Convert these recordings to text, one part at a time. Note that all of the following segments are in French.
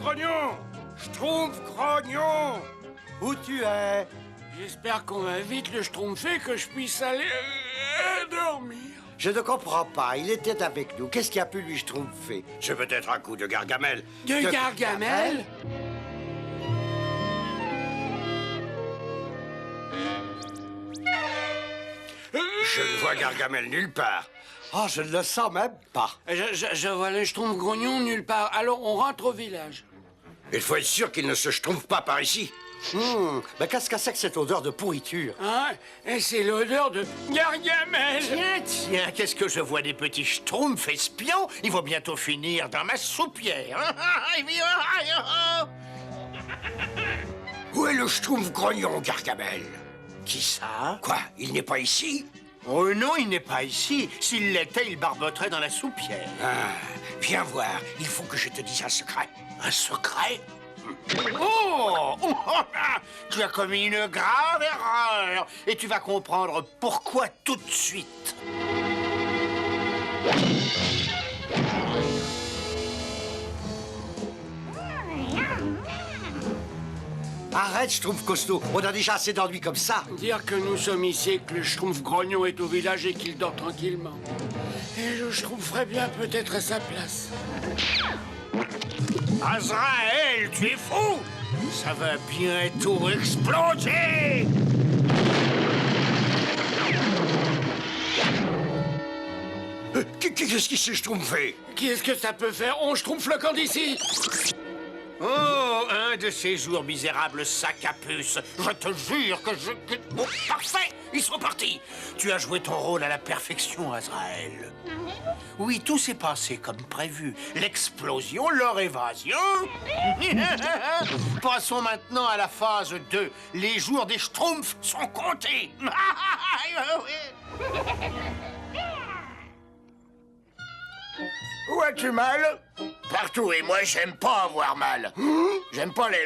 grognon! Schtroumpf grognon! Où tu es? J'espère qu'on va vite le schtroumpfer que je puisse aller dormir. Je ne comprends pas, il était avec nous. Qu'est-ce qui a pu lui schtroumpfer? C'est peut-être un coup de Gargamel. De Gargamel? Je ne vois Gargamel nulle part. Oh, je ne le sens même pas. Je vois le schtroumpf grognon nulle part. Alors on rentre au village. Il faut être sûr qu'il ne se schtroumpfe pas par ici. Mais qu'est-ce que c'est que cette odeur de pourriture? Hein? Et c'est l'odeur de Gargamel. Tiens, qu'est-ce que je vois des petits schtroumpfs espions? Ils vont bientôt finir dans ma soupière. Où est le schtroumpf grognon, Gargamel? Qui ça? Quoi? Il n'est pas ici? Oh non, il n'est pas ici. S'il l'était, il barboterait dans la soupière. Ah, viens voir. Il faut que je te dise un secret. Un secret? Oh! Tu as commis une grave erreur et tu vas comprendre pourquoi tout de suite. Arrête, Schtroumpf costaud. On a déjà assez d'ennuis comme ça. Dire que nous sommes ici et que le schtroumpf grognon est au village et qu'il dort tranquillement. Et je schtroumpferais bien peut-être à sa place. Azraël, tu es fou! Ça va bientôt exploser! Qu'est-ce qui s'est schtroumpfé? Qu'est-ce que ça peut faire? On schtroumpfe le camp d'ici. Oh, un de ces jours misérables sacs à puce. Je te jure que je... Oh, parfait! Ils sont partis! Tu as joué ton rôle à la perfection, Azraël. Oui, tout s'est passé comme prévu. L'explosion, leur évasion. Passons maintenant à la phase 2. Les jours des schtroumpfs sont comptés. Où as-tu mal? Partout, et moi, j'aime pas avoir mal. J'aime pas les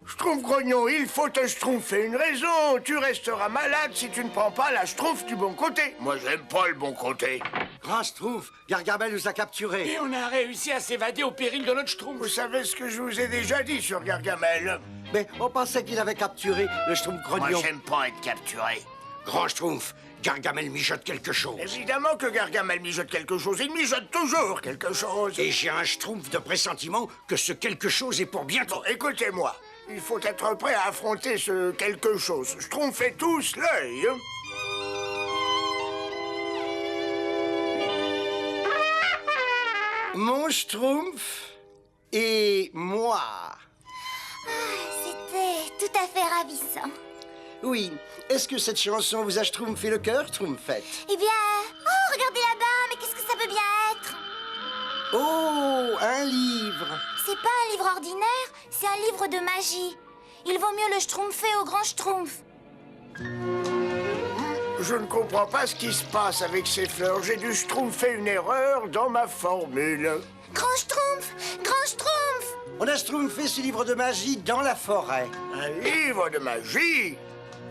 Schtroumpf grognon, il faut te schtroumpfer une raison. Tu resteras malade si tu ne prends pas la schtroumpf du bon côté. Moi, j'aime pas le bon côté. Grand Schtroumpf, Gargamel nous a capturés. Et on a réussi à s'évader au péril de notre schtroumpf. Vous savez ce que je vous ai déjà dit sur Gargamel? Mais on pensait qu'il avait capturé le Schtroumpf Moi, grognon. j'aime pas être capturé. Grand schtroumpf, Gargamel mijote quelque chose. Évidemment que Gargamel mijote quelque chose. Il mijote toujours quelque chose. Et j'ai un schtroumpf de pressentiment que ce quelque chose est pour bientôt. Bon, écoutez-moi. Il faut être prêt à affronter ce quelque chose. Schtroumpfez tous l'œil. Mon Schtroumpf et moi. C'était tout à fait ravissant. Oui. Est-ce que cette chanson vous a schtroumpfé le cœur, Schtroumpfette? Eh bien... Oh, regardez là-bas, mais qu'est-ce que ça peut bien être? Oh, un livre. C'est pas un livre ordinaire, c'est un livre de magie. Il vaut mieux le schtroumpfer au grand schtroumpf. Je ne comprends pas ce qui se passe avec ces fleurs. J'ai dû schtroumpfer une erreur dans ma formule. Grand schtroumpf! Grand schtroumpf! On a schtroumpfé ce livre de magie dans la forêt. Un livre de magie?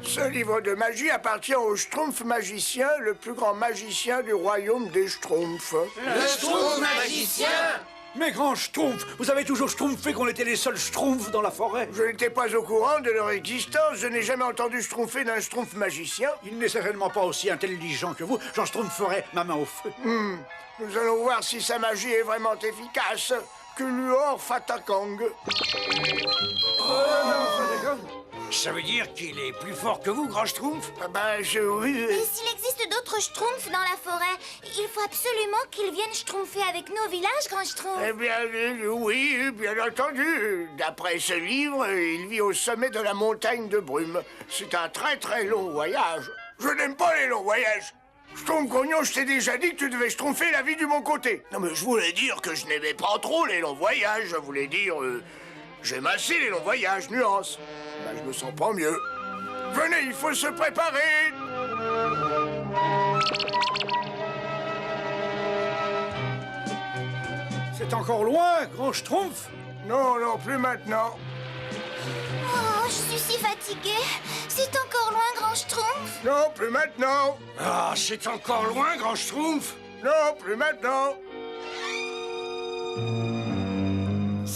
Ce livre de magie appartient au Schtroumpf magicien, le plus grand magicien du royaume des Schtroumpfs. Le schtroumpf magicien! Mais grand schtroumpf, vous avez toujours schtroumpfé qu'on était les seuls schtroumpfs dans la forêt. Je n'étais pas au courant de leur existence. Je n'ai jamais entendu schtroumpfer d'un Schtroumpf magicien. Il n'est certainement pas aussi intelligent que vous. J'en schtroumpferai ma main au feu. Nous allons voir si sa magie est vraiment efficace. Kuluor Fatakang. Ça veut dire qu'il est plus fort que vous, grand schtroumpf? Ah ben, oui. Et s'il existe d'autres schtroumpfs dans la forêt, il faut absolument qu'ils viennent schtroumpfer avec nous au village, grand schtroumpf. Eh bien, oui, bien entendu. D'après ce livre, il vit au sommet de la montagne de brume. C'est un très très long voyage. Je n'aime pas les longs voyages. Schtroumpf grognon, je t'ai déjà dit que tu devais schtroumpfer la vie du bon côté. Non, mais je voulais dire que je n'aimais pas trop les longs voyages. Je voulais dire... j'aime assez les longs voyages, nuance. Ben, je me sens pas mieux. Venez, il faut se préparer. C'est encore loin, grand schtroumpf. Non, non, plus maintenant. Oh, je suis si fatiguée. C'est encore loin, grand schtroumpf. Non, plus maintenant. Ah, c'est encore loin, grand schtroumpf. Non, plus maintenant.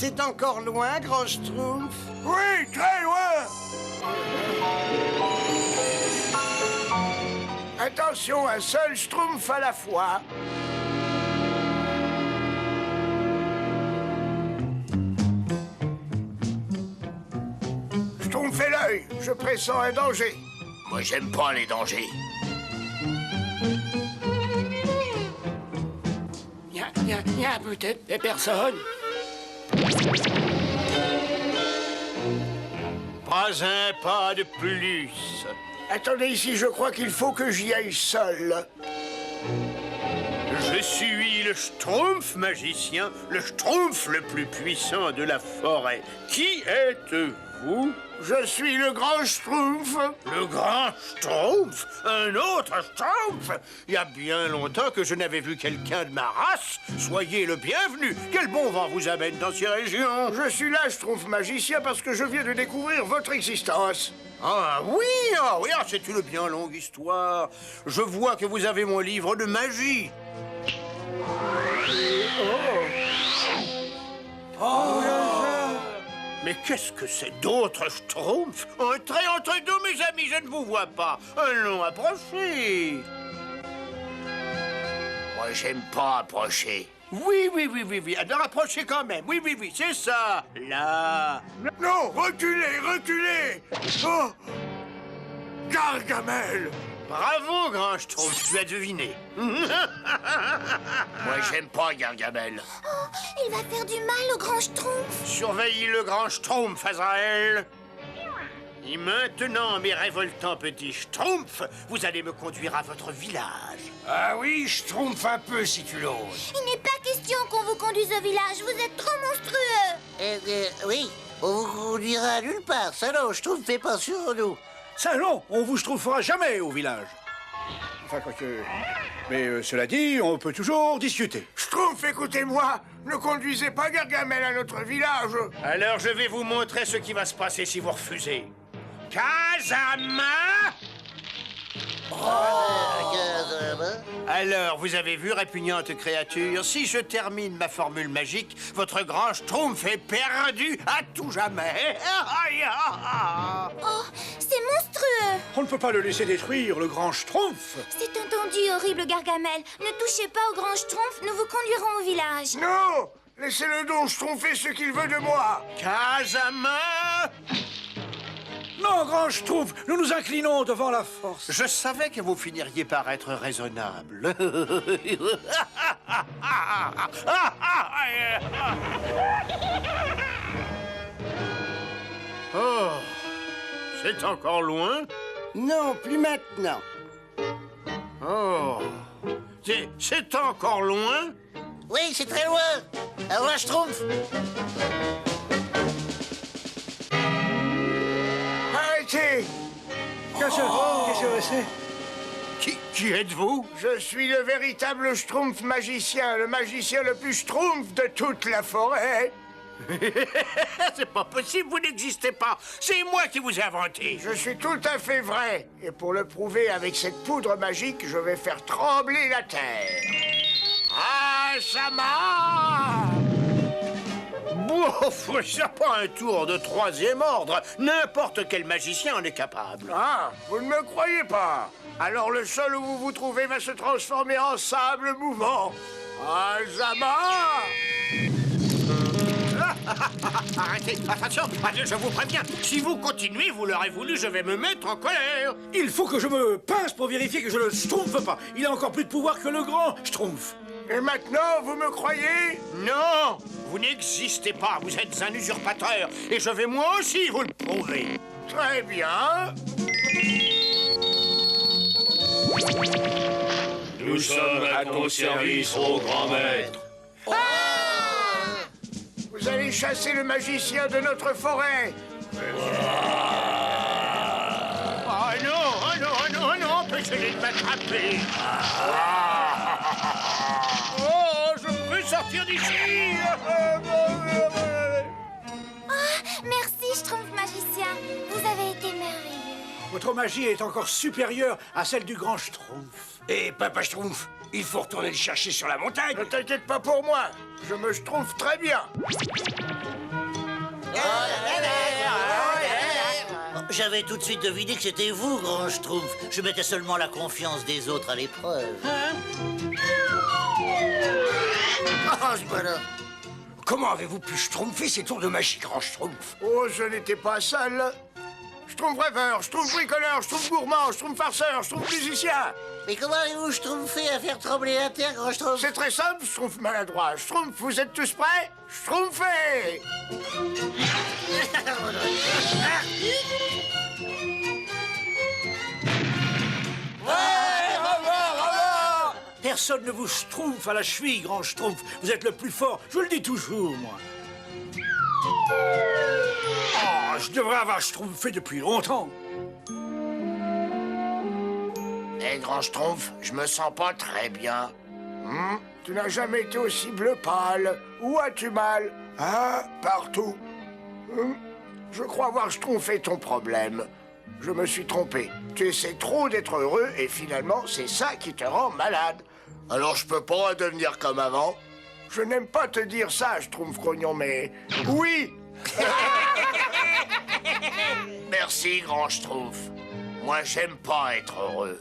C'est encore loin, grand Schtroumpf? Oui, très loin. Attention, un seul Schtroumpf à la fois. Schtroumpf fait l'œil, je pressens un danger. Moi, j'aime pas les dangers. Il y a peut-être des personnes. Pas un pas de plus. Attendez ici, je crois qu'il faut que j'y aille seul. Je suis le Schtroumpf magicien, le Schtroumpf le plus puissant de la forêt. Qui êtes-vous? Je suis le grand Schtroumpf. Le grand Schtroumpf? Un autre Schtroumpf? Il y a bien longtemps que je n'avais vu quelqu'un de ma race. Soyez le bienvenu. Quel bon vent vous amène dans ces régions? Je suis là, Schtroumpf magicien, parce que je viens de découvrir votre existence. Ah oui, c'est une bien longue histoire. Je vois que vous avez mon livre de magie. Mais qu'est-ce que c'est d'autres Schtroumpfs? Entrez entre nous, mes amis, je ne vous vois pas. Allons, approchez. Moi, j'aime pas approcher. Oui. Alors approchez quand même. Oui, c'est ça. Là. Non, reculez. Oh, Gargamel. Bravo, grand Schtroumpf, tu as deviné. Moi, j'aime pas Gargamel. Oh, il va faire du mal au grand Schtroumpf. Surveillez le grand Schtroumpf, Azraël. Et maintenant, mes révoltants petits Schtroumpfs, vous allez me conduire à votre village. Ah oui, je trompe un peu si tu l'oses. Il n'est pas question qu'on vous conduise au village. Vous êtes trop monstrueux. Oui, on vous conduira nulle part. Ça, non, je trouve, fait pas sur nous. Ça non, on vous Schtroumpfera jamais au village. Enfin, quoique... Mais cela dit, on peut toujours discuter. Schtroumpf, écoutez-moi. Ne conduisez pas Gargamel à notre village. Alors, je vais vous montrer ce qui va se passer si vous refusez. Kazama! Alors, vous avez vu, répugnante créature, si je termine ma formule magique, votre grand Schtroumpf est perdu à tout jamais. Oh, c'est monstrueux. On ne peut pas le laisser détruire, le grand Schtroumpf. C'est entendu, horrible Gargamel. Ne touchez pas au grand Schtroumpf, nous vous conduirons au village. Non, laissez-le donc Schtroumpfer ce qu'il veut de moi. Kazama! Non, grand Schtroumpf, nous nous inclinons devant la force. Je savais que vous finiriez par être raisonnable. Oh, c'est encore loin? Non, plus maintenant. Oh, c'est encore loin? Oui, c'est très loin. Alors là, je trouve. Arrêtez. Qu'est-ce que c'est? Qui êtes-vous? Je suis le véritable Schtroumpf magicien, le magicien le plus Schtroumpf de toute la forêt. C'est pas possible, vous n'existez pas. C'est moi qui vous ai inventé. Je suis tout à fait vrai. Et pour le prouver avec cette poudre magique, je vais faire trembler la terre. Ah, Sama! Bouf, c'est pas un tour de troisième ordre. N'importe quel magicien en est capable. Ah, vous ne me croyez pas? Alors le sol où vous vous trouvez va se transformer en sable mouvant. Ah, Sama! Arrêtez, attention, je vous préviens. Si vous continuez, vous l'aurez voulu, je vais me mettre en colère. Il faut que je me pince pour vérifier que je ne Schtroumpfe pas. Il a encore plus de pouvoir que le grand Schtroumpf. Et maintenant, vous me croyez? Non, vous n'existez pas, vous êtes un usurpateur. Et je vais moi aussi vous le prouver. Très bien. Nous sommes à ton service, ô grand maître. Vous allez chasser le magicien de notre forêt. Non, empêchez-les de m'attraper. Oh, je veux sortir d'ici. Merci, Schtroumpf magicien. Vous avez été merveilleux. Votre magie est encore supérieure à celle du grand Schtroumpf. Et Papa Schtroumpf, Il faut retourner le chercher sur la montagne. Ne t'inquiète pas pour moi, je me schtroumpf très bien. J'avais tout de suite deviné que c'était vous, grand Schtroumpf. Je mettais seulement la confiance des autres à l'épreuve. Oh, ce bonheur. Comment avez-vous pu schtroumpfer ces tours de magie, grand Schtroumpf? Oh, je n'étais pas seul. Schtroumpf rêveur, Schtroumpf bricoleur, Schtroumpf gourmand, Schtroumpf farceur, Schtroumpf musicien. Mais comment avez-vous Schtroumpfé à faire trembler la terre, grand Schtroumpf? C'est très simple, Schtroumpf maladroit. Schtroumpf, vous êtes tous prêts? Schtroumpfez! Personne ne vous schtroumpf à la cheville, grand Schtroumpf. Vous êtes le plus fort, je le dis toujours, moi. Oh, je devrais avoir schtroumpfé depuis longtemps. Eh, grand Schtroumpf, je me sens pas très bien. Tu n'as jamais été aussi bleu pâle. Où as-tu mal? Ah, partout. Je crois avoir schtroumpfé ton problème. Je me suis trompé. Tu essaies trop d'être heureux et finalement, c'est ça qui te rend malade. Alors je peux pas redevenir comme avant? Je n'aime pas te dire ça, Schtroumpf grognon, mais... Oui! Merci, grand Schtroumpf. Moi, j'aime pas être heureux.